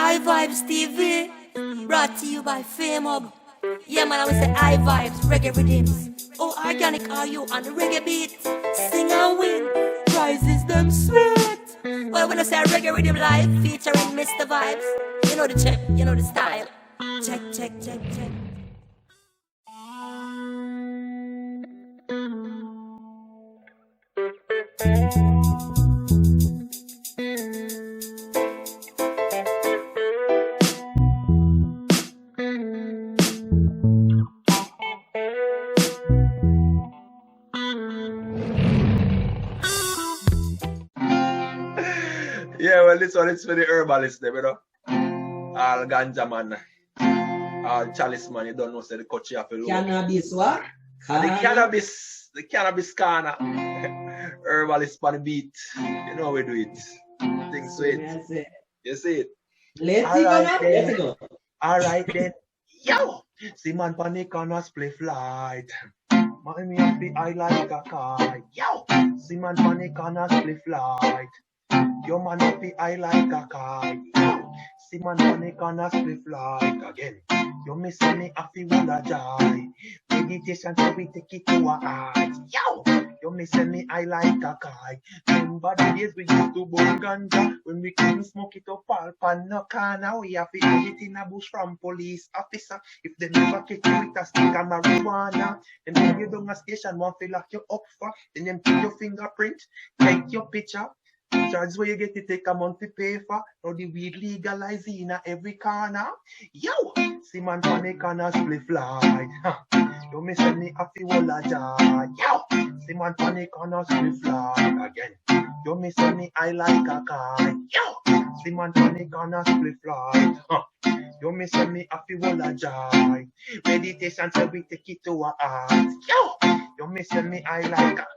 iVibes TV, brought to you by FameHub. Yeah, man, I would say iVibes, reggae rhythms. Oh, organic are you on the reggae beat? Sing and win, prizes them sweet. Well, when I say reggae rhythm live, featuring Mr. Vibes, you know the check, you know the style. Check, check, check, check. Yeah, well, this one is for the herbalists, you know. All ganja man, all chalice man, you don't know, say the coach you have to look. Cannabis what? The cannabis corner. Herbalist on the beat. You know how we do it. Things sweet. That's it. You see it? Let's see Alright now. then. Let's go. Alright then. Yo! See man panic on a split flight. Man me happy I like a kite. Yo! See man panic on a split flight. Yo man happy I like a kite. Yo! See man panic on a split flight again. You miss me happy wanna die. Meditation so we take it to our eyes. Yo! You miss me I like a kite. Remember the days we used to burn ganja when we couldn't smoke it up all pan no corner. We have to hide it in a bush from police officer. If they never catch you with a stick of marijuana, then when you down a station, one feel lock you up for. Then them take your fingerprint, take your picture. Charges where you get to take a month to pay for. Now the weed legalized in every corner. Yo! See man panic on a split flight. You miss me happy walla jar. Yo! See man panic on a split flight again. You miss me I like a kite. Yo! See man panic on a split flight. You miss me happy walla jar. Meditation so we take it to our eyes. Yo! You miss me I like a.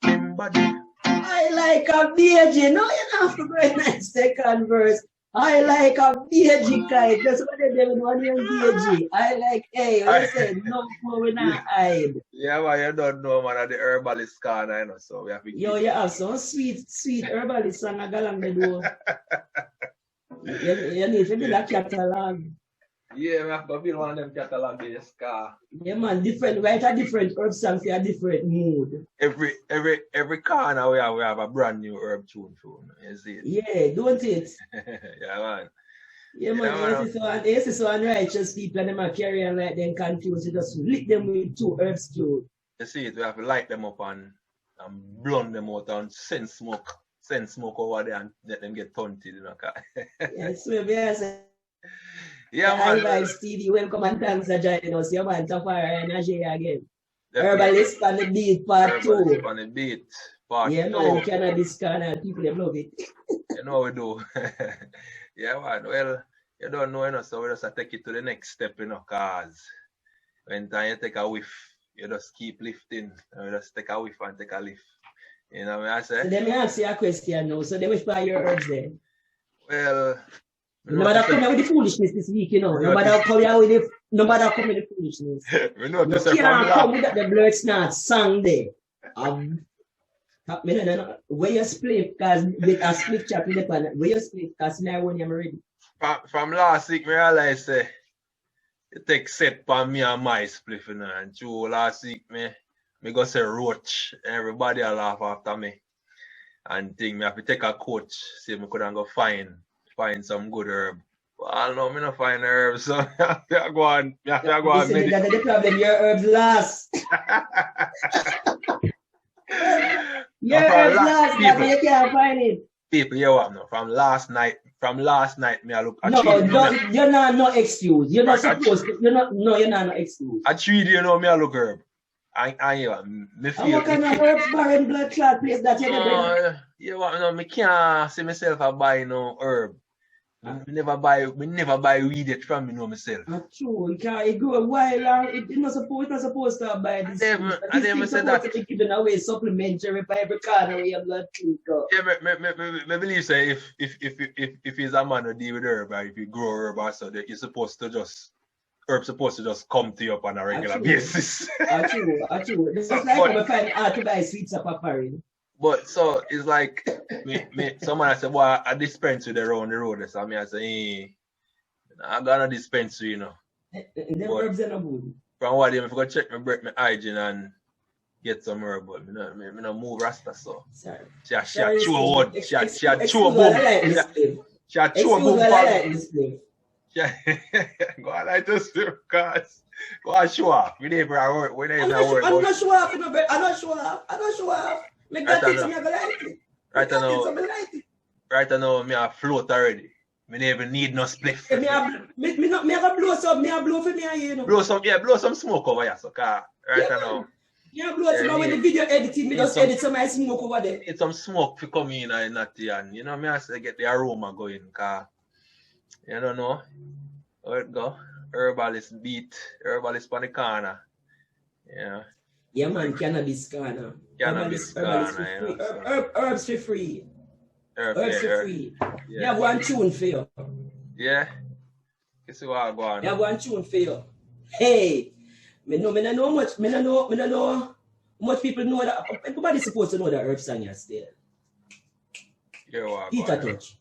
Remember the I like a BG. No, you don't have to go in that second verse. I like a BG kite. That's what they do when you're BG. I like, hey, listen, no more we not hide. Yeah, but you don't know, man, at the herbalist corner, you know, so we have to Yo, you have some sweet herbalist song I got on the door. You need to be that catalog. Yeah, we have to build one of them catalog in this car. Yeah, man, different, write a different herb song for a different mood. Every corner we have a brand new herb tune for, you see it? Yeah, don't it? Yeah, man. Yeah, man, this is so unrighteous people and them are carrying like them confused. You just lick them with two herbs too. You see it, we have to light them up and blonde them out and send smoke over there and let them get taunted, you know. Yes, yes. Yeah, man. iVibes TV, welcome and thanks for joining us. Yeah, man, Tafari and Ajay again. Herbalist on the beat, part 2. Herbalist on the beat, part 2. Yeah, man, cannabis corner, people they love it. You know we do. Yeah, man. Well, you don't know, you know, so we just take it to the next step, you know, cause when time you take a whiff, you just keep lifting. You just take a whiff and take a lift. You know what I say? So let me ask you a question now. So they wish by your herbs then? Well, nobody come here with the foolishness this week, you know. Nobody come here with the foolishness. We know You can't come with the Blurred Snart song there. Where you split, because with a split chat with the pan, where you split, because now when you're ready. From last week, I realized it take set for me and my split, you know. And through last week, me go say roach. Everybody will laugh after me. And think me have to take a coach, see if I could go find some good herb. But I don't know, me not find herbs, so I have to go on. That's the problem, your herbs last. Your herbs last, that's why you can't find it. People, you what no? From last night, me I look. You're not no excuse. You're not supposed to. You're not no excuse. I treat you know me I look herb. I me feel. What kind of herbs barren blood clot place that you never? You what no? Me can't see myself I buy no herb. Me never buy weed it from me know myself. That's true. You can't. It go a while. It's not supposed to buy this. I never said that. To be given away supplementary for every corner where your blood clot. Yeah, me believe say if he's a man who deal with herb, or if you grow herb or so, that you're supposed to just come to you up on a regular basis. True. It's just like when we find hard to buy sweets of paparin. But so it's like someone I said, well, I dispensary there around the road. So I say, I got a dispensary, you know. Them herbs are no good. From what if I go check my break, my hygiene and get some herb, but me no move Rasta so. Sorry. She a chew a word. She a chew a Excuse boom. I like this thing. She a chew a Excuse boom. I like this thing. Go on like this cause go on show off. We never work. We I'm never work. not show off, you know, but I'm not show off. Make that thing, me I go like it. Right now, Like it. right now, me a float already. Me never need no spliff. Me have blow some, me have blow for me and you know. Blow some smoke over here, so car. Right now. Yeah, blow some. When the video editing, me just edit some my smoke over there. It's some smoke to come in and not and you know me has to get the aroma going, car. You don't know where it go. Herbalist beat, herbalist on the corner. Yeah. Yeah, man, cannabis corner. Cannabis corner, you know, Herbs for free. Herbs for free. Yeah. You have one tune for you. Yeah. You see what I go on. You have one tune for you. Hey, me no know how much people know that. Everybody's supposed to know that herb song is still. Yeah, what Peter Touch.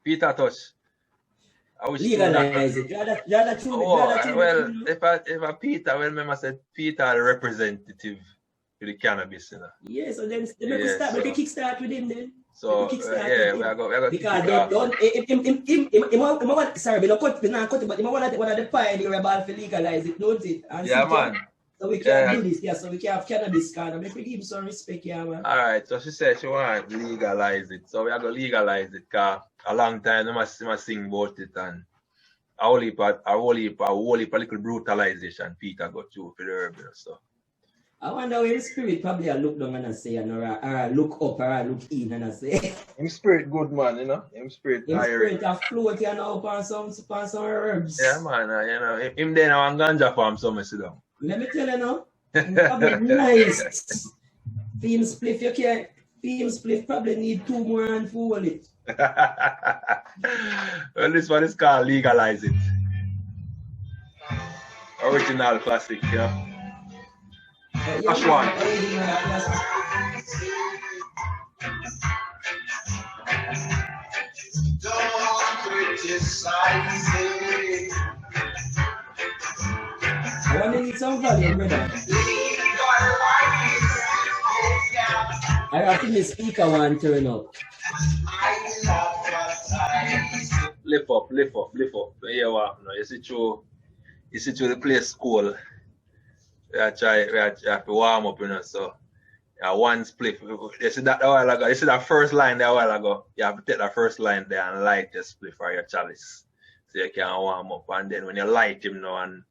Peter Touch. I wish Legalize it. You're the true. Well, if I Peter, well, remember I said Peter the representative for the cannabis, you know. Yeah, so then make a kickstart with him then. So yeah, we are going because they don't. Sorry, we don't cut it, but one of the pioneer about to legalize it, don't it? And yeah, man. So we can do this, yeah. So we can have cannabis card. Make we give him some respect, yeah, man. All right. So she said she want to legalize it. So we are going to legalize it because a long time I must sing about it and a whole heap little brutalization Peter got through for the herb, you know, so. I wonder where the spirit probably look down and I say, or look up or look in and I say. Him spirit good man, you know. Him spirit afloat, you know, upon some herbs. Yeah, man. You know, him then on ganja farm somewhere sit down. Let me tell you now. Probably nice. Film spliff, you can't. Film spliff probably need 2 more and full it. Well, this one is called Legalize It. Original classic, yeah. That's one. Don't criticize it. I want to need some value, brother. I think the speaker one turn up. Lift up. Yeah, what? No, you see through the place school. We have to warm up, you know, so one split. You see that a while ago, you see that first line there a while ago, you have to take that first line there and light your split for your chalice. So you can warm up, and then when you light him now and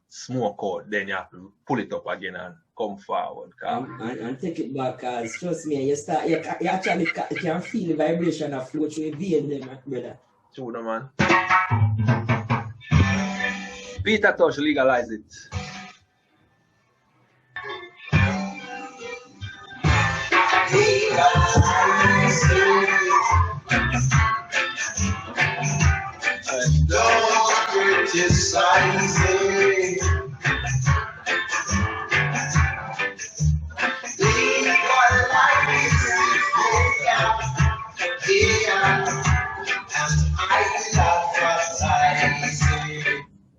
smoke out, then you have to pull it up again and come forward. And take it back, cause trust me, you actually can feel the vibration of flow through your vein there, brother. True, no, man. Peter Touch, legalize it. Don't criticize it.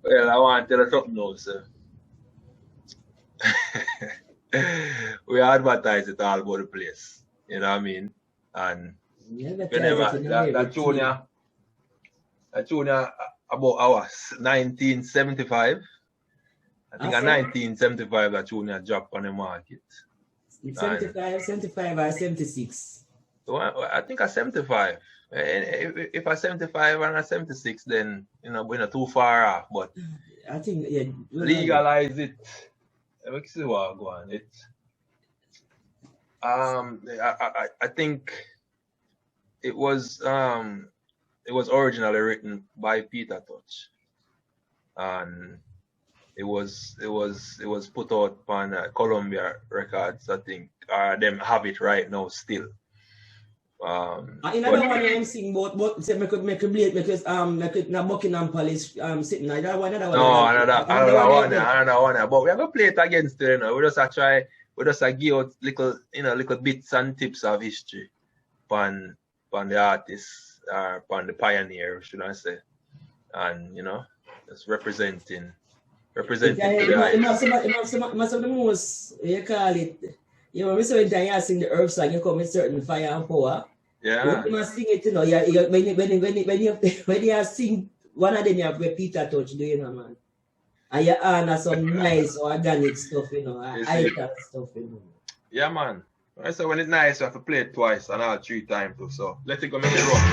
Well, I want to tell you something now, sir. We advertise it all over the place. You know what I mean? And whenever that junior about our 1975. I think in 1975 that junior dropped on the market. 75 or 76? Well, I think at 75. If I 75 and I 76, then you know we're not too far off. But I think legalize it. Let me see what go on. It. I think it was originally written by Peter Touch, and it was put out on Columbia Records. I think them have it right now still. In another one I'm sing but say make a blade because na Buckingham Palace sitting another one. Another one. But we are gonna play it against it, you know. We we just give out little bits and tips of history upon the artists or upon the pioneer, should I say. And just representing It must have the most, you call it, we saw it you sing the herb song, you come with certain fire and power. Yeah. You must sing it, when you sing, one of them you have Peter Tosh doing, man. And you honor some nice organic stuff, item stuff, Yeah, man. I say when it's nice, you have to play it twice and all 3 times too. So let it go, make it rock.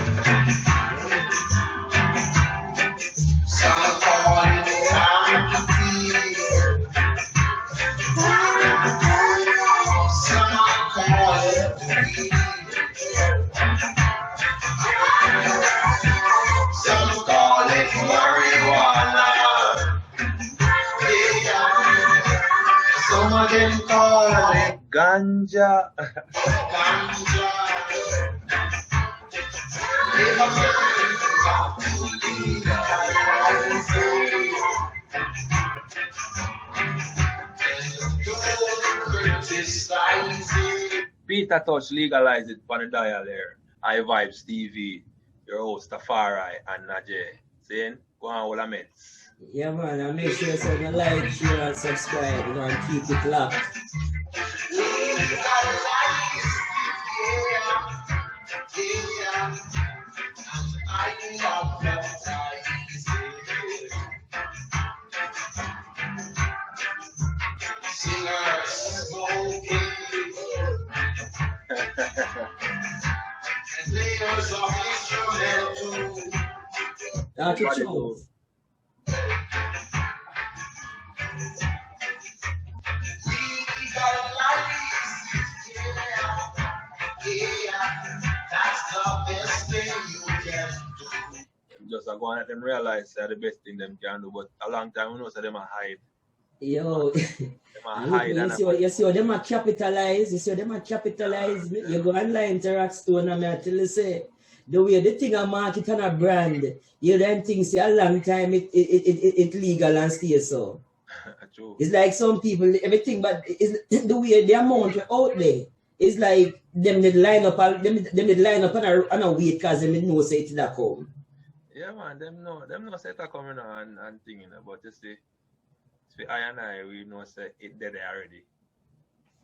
Some call it empathy. Some call it weed. Some call it marijuana. Yeah. Some of them call it Ganja. ganja. Peter Tosh legalize it on the dial there. iVibes TV, your host Tafari and Najee. Saying, go on all the mates. Yeah, man, and make sure you like, share, and subscribe, and keep it locked. That's the truth. Just go on let them realize that the best thing them can do, but a long time we know so them a hide. Yo, you see what them a capitalize. You go online to Rockstone and I tell you say the way the thing a market and a brand, you then think say a long time it legal and stay so. True. It's like some people everything, but it's the way the amount out there. It's like them did line up and a wait because them know say it that come. Yeah, man, them know say it coming on and thing, but you see, I and I, we know say it dead already.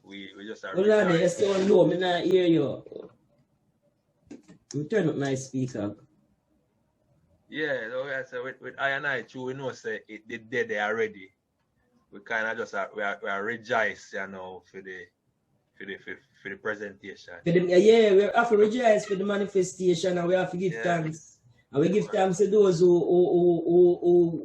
We just are. Hold on, you still know me not hear you. You turn up my speaker. Yeah, so I say with I and I too, we know say it did dead already. We kind of just we are rejoice, for the presentation. Yeah, we have to rejoice for the manifestation and we have to give thanks. And we give thanks to those who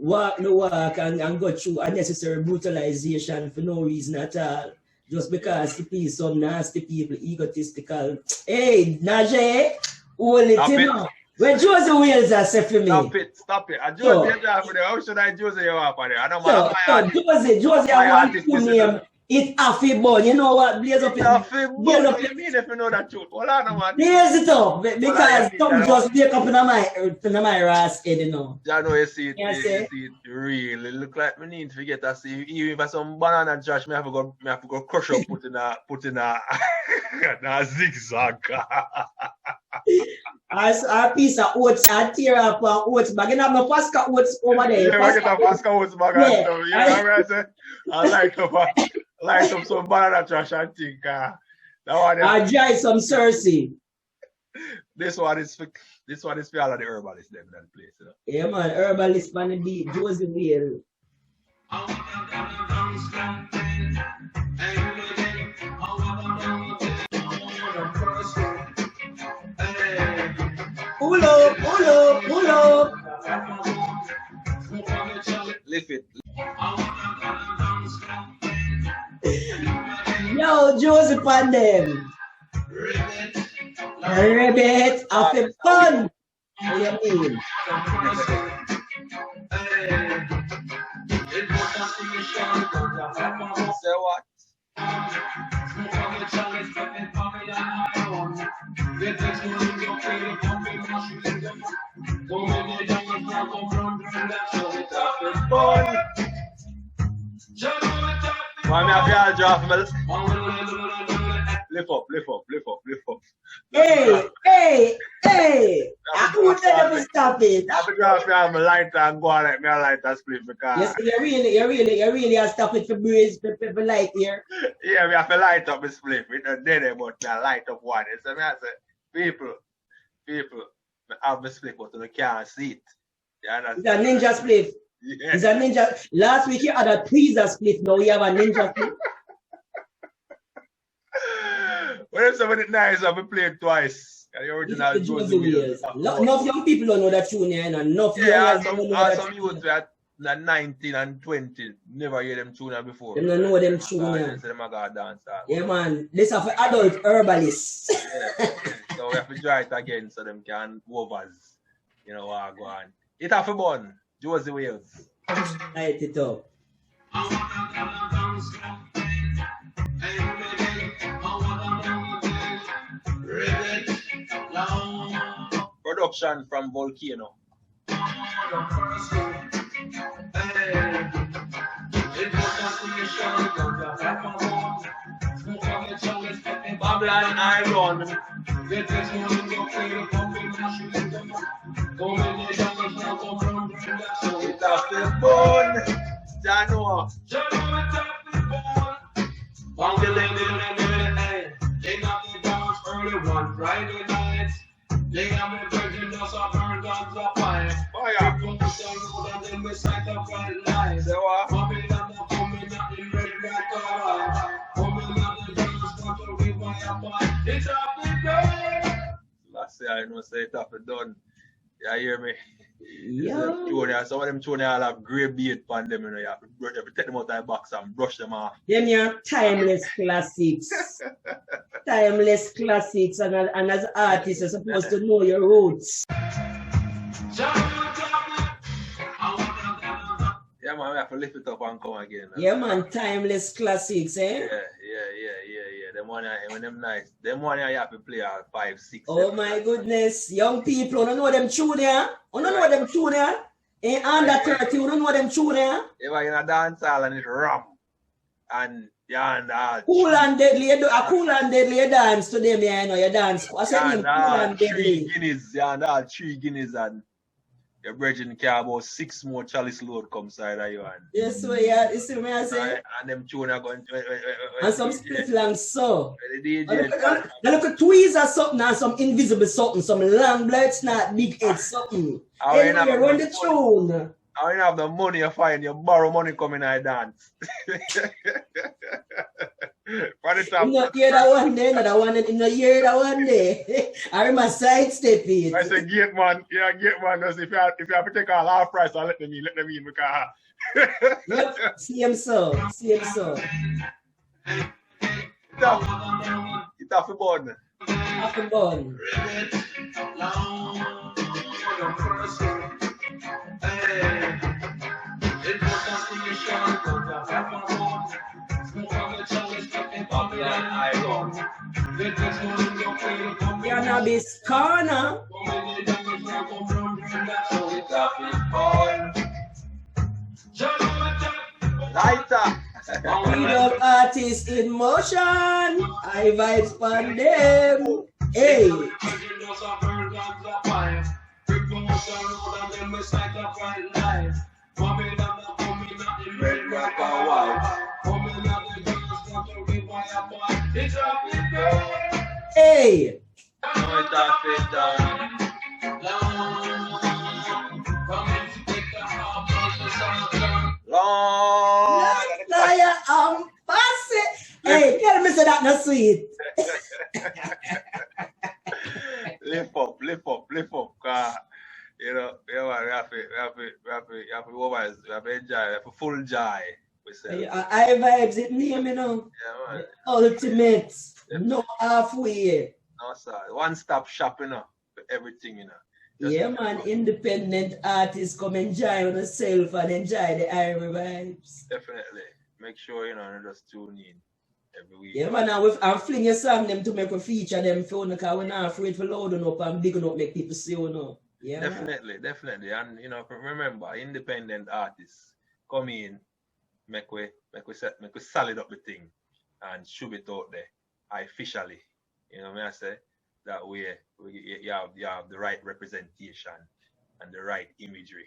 walk the walk and go through unnecessary brutalization for no reason at all. Just because to please some nasty people, egotistical. Hey, Najee, hold it, When Josie Wales are say for me. Stop it. And Josie, how should I Josie you up on there? I don't know. Josie, I want to name. It's Affy Bun. You know what? Blaze up. Affy Bun. What do you mean if you know that truth? Hold on, man. Blaze it up. Because some just wake up in my ass head, you know. I know you see it. You see it real. It look like we need to get to see. Even if some banana trash, me have to go crush up, put in a zigzag. As a piece of oats, I tear up oats bag. You have no Pascal oats over there. Yeah, I get a Pascal oats bag and stuff. You know what I say? I like some banana trash and think. I dry some Cersei. This one is for all of the herbalists them in that place. You know? Yeah, man, herbalist man the beat, Josie Whale. Pull up. Lift it. Yo, Josie Pandem. Ribbit of the fun. What do you mean? Say what? Why me have to draw for me? Lift up, lift up, lift up, lift up. Hey. I would never stop it. I have to draw for me lighter and go on like me a lighter split because. Yes, you really have to stop it for breeze, for light here. Yeah, we have to light up the split. We don't dead but we light up one. So me I say, people, I have a split but you can't see it. You understand? It's a ninja split. Yeah. It's a ninja. Last week you had a tweezer split. Now we have a ninja split. What if somebody nice and we played twice? The original The Josie Wales. Enough young people don't know that tune here. Enough young people don't know that some youths at 19 and 20 never hear them tune before. They don't know them tune here. So them a go dance. Yeah, man. This is for adult herbalists. Yeah. So we have to try it again so them can overs. You know what go on. It have a bun. Josie Wales. Light it up. Production from Volcano. Babylon Iron. It's off the bone. Jano. They got me down early one Friday night. They got me virgin just a burn guns up fire. Fire. People down road and then we sight up right line. Say what? Coming up in red black car. Coming up the dance from the river fire. It's up the door. Last year I know say it off the done. You hear me? Yeah. Some of them tune all have grey beard on them, you know, you have to take them out of the box and brush them off. Them are timeless classics. Timeless classics, and as artists, you're supposed to know your roots. Yeah, man, we have to lift it up and come again. Yeah, man, timeless classics, eh? Yeah. Them one when them nice. Them one you have to play at 5, 6. Oh 7, my 9. goodness, young people, don't know them tune there. You don't know them tune there. In under 30, you don't know them tune there. If I in a dance hall and it's rum and yeah and all. Cool and deadly, you do a cool and deadly dance to them, yeah, you know, you dance. What's your name? Cool and 3 deadly. guineas, yeah, and all 3 guineas and your brethren care about 6 more chalice load come side of you and. Yes, so yeah, you see me I say? And them tune are going And some split long so. The Now DJ. look at tweezers something and some invisible something, some long blood snot, big head something. Hey, you run the tune. I don't have the money you find, you borrow money coming and dance. For the top. You not hear that one day, another one, you not hear that one day. I remember sidestep it. I say gate man, yeah, gate man, because if you have to take all half price, I'll let them in because Yep, see him so. It's off the board. Up and down. Cannabis corner. Lighter. Freedom artists in motion. I vibes on them. Hey. Red rock and white. Hey. Long. Liar, pass it. Hey, tell me so that not sweet. Lift up. You know, we have to enjoy, we have to full joy. We say. I vibes it name, you know. Yeah, man. Ultimate. No halfway. No, sir. One stop shop, you know, for everything, you know. Just Yeah, man. Independent artists come enjoy yourself and enjoy the Irie vibes. Definitely. Make sure, you know, you just tune in every week. Yeah, man. And fling your song them to make a feature them for because we're not afraid for loading up and big enough make people see, you know. Yeah, Definitely. And, you know, remember, independent artists come in make we solid up the thing and shove it out there officially. You know what I say? That way you have the right representation and the right imagery.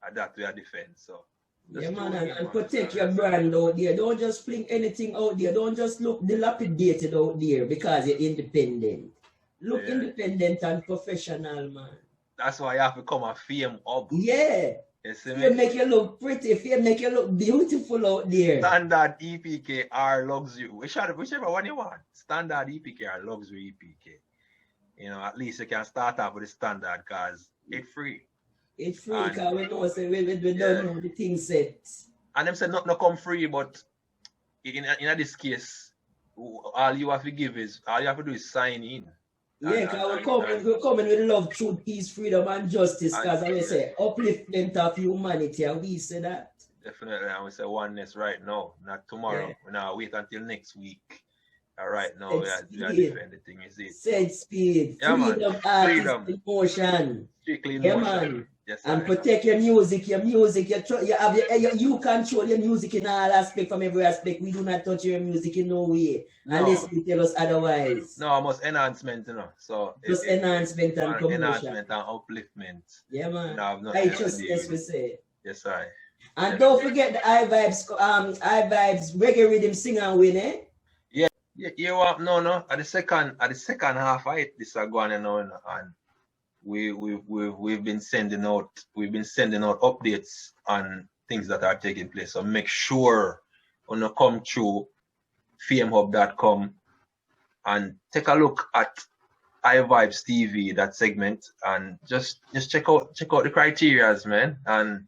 And that we are defend. So yeah, man, and protect your brand out there. Don't just fling anything out there. Don't just look dilapidated out there because you're independent. Look independent and professional, man. That's why you have to come a fame up. Yeah. You see Fame me? make you look pretty. Fame make you look beautiful out there. Standard EPK or luxury, whichever one you want. Standard EPK or luxury EPK. You know, at least you can start off with the standard because it's free. It's free because we know say we don't know the thing set. And them say not no come free, but in this case, all you have to do is sign in. Yeah, because we're coming with love, truth, peace, freedom, and justice. Because I say upliftment of humanity, and we say that. Definitely, and we say oneness right now, not tomorrow. Yeah. We now wait until next week. All right, now we are defending the thing, is it? Set speed, Yeah, man. freedom, artist, Freedom. emotion. Strictly Yeah, emotion. man. Yes, And sir. protect your music. You control your music in all aspects, from every aspect. We do not touch your music in no way, No. unless you tell us otherwise. No, almost enhancement, you know. So Just enhancement and promotion. enhancement and upliftment. Yeah, man. No, I've nothing to do Righteousness, with we it. say. Yes, sir. And don't forget the iVibes reggae rhythm sing and win, eh? Yeah, you want no. At the second half of it, this is going on, and we've been sending out updates on things that are taking place. So make sure when you come through famehub.com and take a look at iVibes TV, that segment, and just check out the criterias, man, and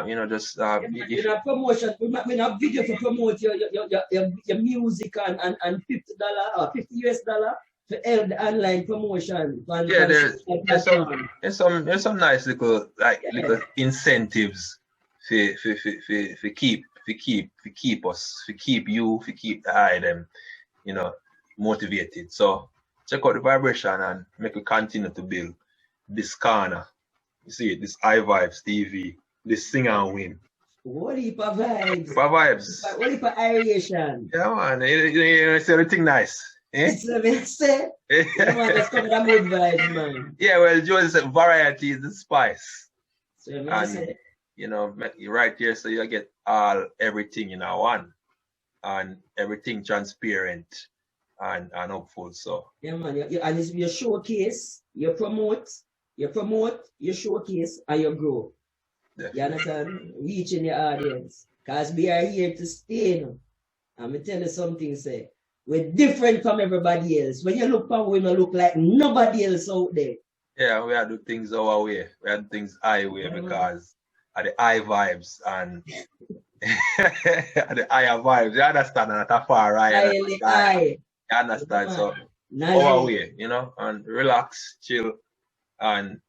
you know, just We have promotion. We have video for promote your music and $50 or $50 to help the online promotion. Yeah, there's some nice little little incentives for keep the eye them, you know, motivated. So check out the vibration and make it continue to build this corner. You see it, this iVibes TV, this sing and win. What heap of vibes. Vibes. What heap of aeration. Yeah, man. You see everything nice. Eh? It's what I say. Yeah, man, let's come with a good vibes, man. Yeah, well, Joe said variety is the spice. So I And say, you know, right here, so you get everything in one, and everything transparent and hopeful. So yeah, man. And it's your showcase, you promote, you showcase, and you grow. definitely. You understand? Reaching your audience. Because we are here to stay. You know? I'm going to tell you something, say. We're different from everybody else. When you look for we don't look like nobody else out there. Yeah, we have to do things our way. We have to do things our way because of the eye vibes and the eye vibes. You understand? And at far right. Eye in the eye. You understand? So Now our you- way, you know, and relax, chill, and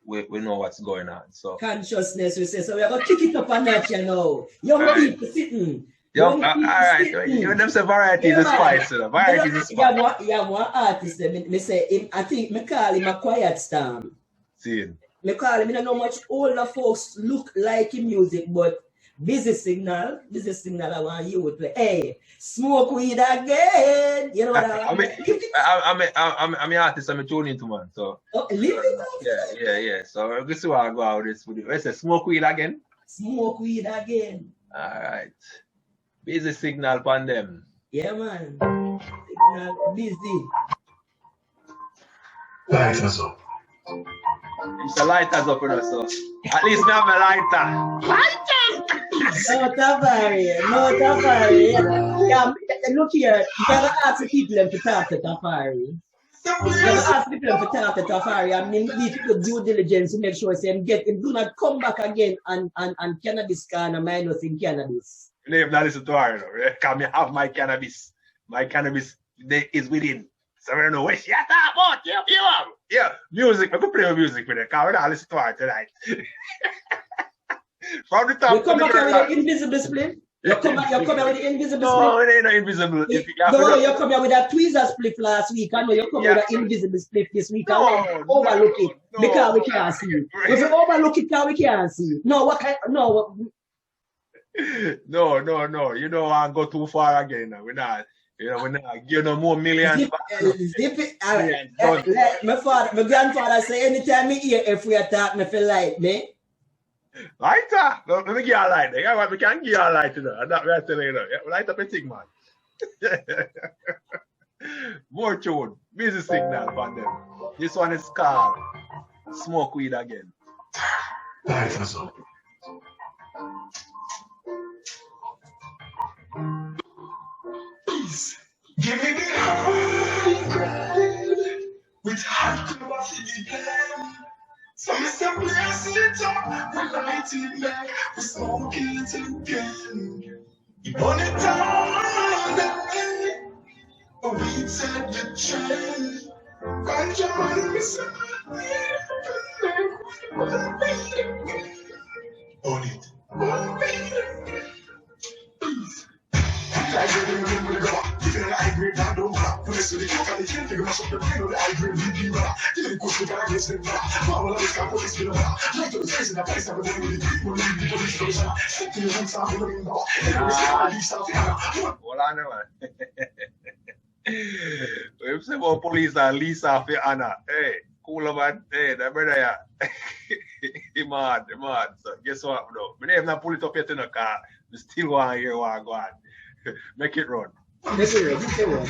we know what's going on. So consciousness, we say. So we're going to kick it up a notch, you know. Young Alright. people sitting. yo, Young people alright, sitting. you them say variety is Yeah, a man. spice, you know. Variety is a spice. You have one artist, me say him, I think me call him a quiet storm. See, Me call him, I don't know much older folks look like in music, but busy signal, I want you to play. Hey, smoke weed again. You know what I mean? I'm an artist, I'm a tuning to man, so Oh, leave it out. yeah. So this is why I go out with this video. I say smoke weed again. Smoke weed again. Alright. Busy signal upon them. Yeah, man. Signal busy. Lighters up. It's the lighters up with us, so at least me have a lighter. No Tafari. No Tafari. Yeah, look here. You gotta ask the people them to talk to Tafari. You gotta ask people them to talk to Tafari. I mean, need to do due diligence to make sure say him get him do not come back again and cannabis can and minus in cannabis. Name not listen to her, you know. Because me have my cannabis. My cannabis is within. So I don't know what she has about. Yeah, music. I could play music with her. Because we don't listen to her tonight. From the top You come to back the here with bottom. the invisible split. You come here with the invisible No, split. it ain't no invisible. If you have No, to- you come here with that tweezer split last week. I know you come Yeah. with the invisible split this week. No, And overlook it no. because we can't see it. If you overlook it because we can't see it. No, what kind? No, No. You know I go too far again. Now. We're not give no more millions. Zip, back, no. zip it. Millions done. Like my grandfather say, anytime me hear if we attack me feel like me. Lighter. Let me give you a light. Yeah, we can give you a light. I'm not going to tell you. Yeah, light up a thing, man. More tune. Busy signal from them. This one is called Smoke Weed Again. Life is up. Please, give me the high ground with high capacity plan. So Mr. Bless it up, we light it back, we smoke it again. You burn it down, but we set the trend. Ganja man, we set on it. Please. I agree with him with the girl. Give it an I agree, now don't rap. When they say they can't find the can't figure out something. You know the I agree, leave you rap. Give it a question, but I guess them rap. Power of this guy, police, get a rap. Like to the face in the place, I'm going to be the police station. Stick to your roots, I'm going to go. And I was at least out there. Hold on, man. If say about police and Lisa for Anna, hey, cool man, hey, that brother, yeah. He mad. So guess what, bro? I never pull it up yet in the car. We still want to hear what I go on. Make it run. Make it run.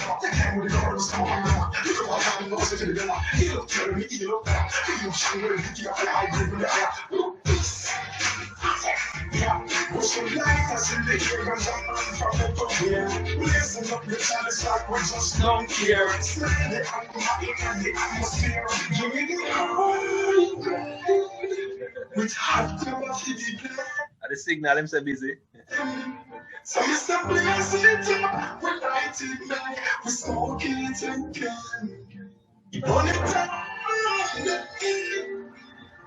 At the signal, him say busy. So Mr. Bless it up, we light it back, we smoke it again. You burn it down,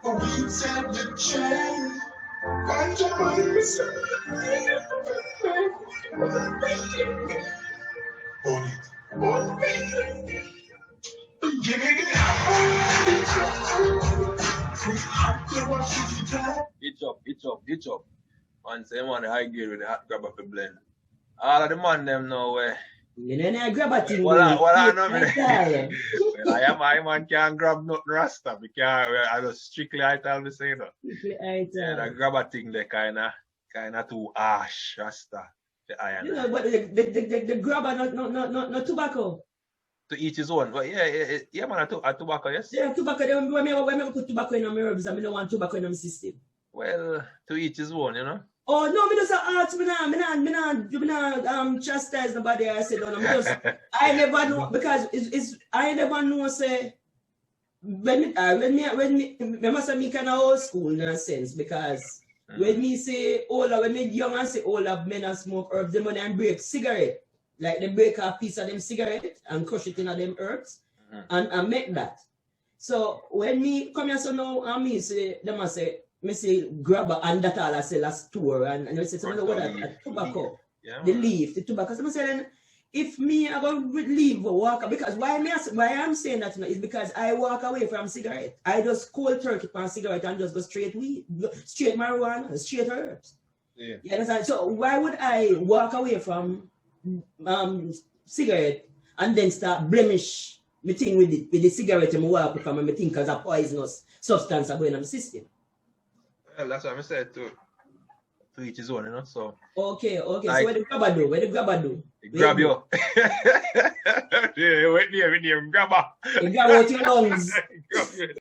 but we set the trend. Ganja man, we set burn it. Give me the Hitch up. Man say man the high grade with the hot grabber for blend. All of the man them know where. Me no grab a thing. Well, I know me. Well, I man can't grab nothing rasta because I just strictly I tell me say no. Yeah, the grabber thing they kinda too harsh rasta. The iron. You know, but the grabber not tobacco. To each his own. But yeah, man, a tobacco, yes? Yeah, tobacco. When me put tobacco in my herbs, I don't want tobacco in my system. Well, to each his own, you know. Oh no, me just ask me not chastise nobody. I said no, I never know because I never know say when me must have me kind of old school in a sense because when me say older, when me young and say older men and smoke herbs, them when and break cigarette. Like they break a piece of them cigarette and crush it in them herbs and make that. So when me come here so now and me say them I say me say grab a and that all I sell a store and I say something what that tobacco. Yeah, the leaf, the tobacco. So I say then if me I go leave walk because why I'm saying that is because I walk away from cigarette. I just cold turkey on cigarette and just go straight weed, straight marijuana, straight herbs. Yeah. You understand? So why would I walk away from cigarette and then start blemish me thing with the cigarette and walk from me think as a poisonous substance going in the system. Well, that's what I said to each his own, you know. So okay. Like, so where the grabber do? He grab you. Yeah, wait there, grabber. You grab out your lungs. Grab you.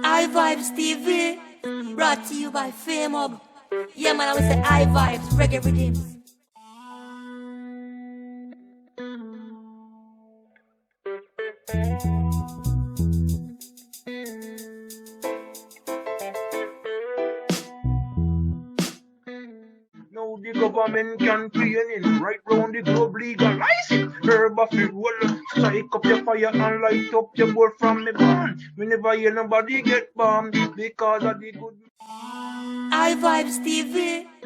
I Vibes TV, brought to you by Fame Hub. Yeah, man, I would say I Vibes, reggae rhythms. No the government can training. Right round the globe legalize it. Herb of it roll. Strike up your fire and light up your bowl from me born. We never hear nobody get bombed because of the good. I Vibes TV.